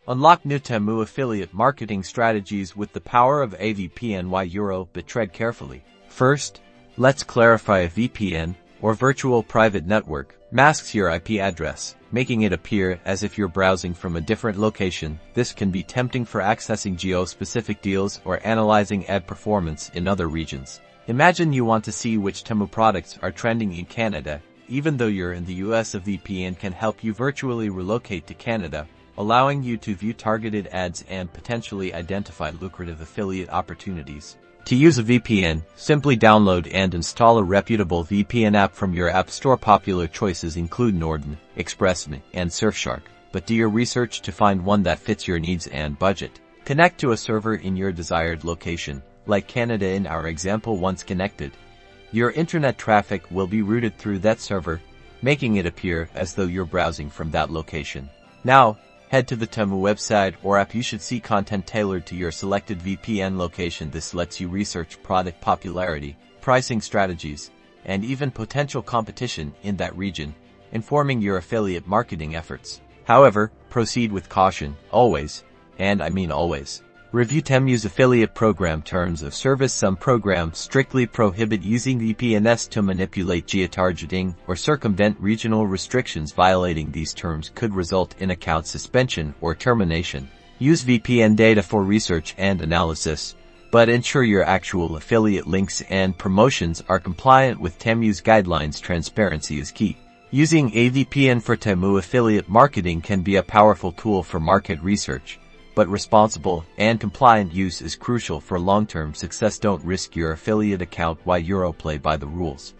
Unlock new Temu affiliate marketing strategies with the power of a VPN. But tread carefully. First, let's clarify. A VPN, or virtual private network, masks your IP address, making it appear as if you're browsing from a different location. This can be tempting for accessing geo-specific deals or analyzing ad performance in other regions. Imagine you want to see which Temu products are trending in Canada. Even though you're in the US, a VPN can help you virtually relocate to Canada, allowing you to view targeted ads and potentially identify lucrative affiliate opportunities. To use a VPN, simply download and install a reputable VPN app from your app store. Popular choices include Norton, ExpressVPN, and Surfshark, but do your research to find one that fits your needs and budget. Connect to a server in your desired location, like Canada in our example. Once connected, your internet traffic will be routed through that server, making it appear as though you're browsing from that location. Now, head to the Temu website or app. You should see content tailored to your selected VPN location. This lets you research product popularity, pricing strategies, and even potential competition in that region, informing your affiliate marketing efforts. However, proceed with caution, always, and I mean always. Review Temu's affiliate program terms of service. Some programs strictly prohibit using VPNs to manipulate geotargeting or circumvent regional restrictions. Violating these terms could result in account suspension or termination. Use VPN data for research and analysis, but ensure your actual affiliate links and promotions are compliant with Temu's guidelines. Transparency is key. Using a VPN for Temu affiliate marketing can be a powerful tool for market research, but responsible and compliant use is crucial for long-term success. Don't risk your affiliate account. Play by the rules.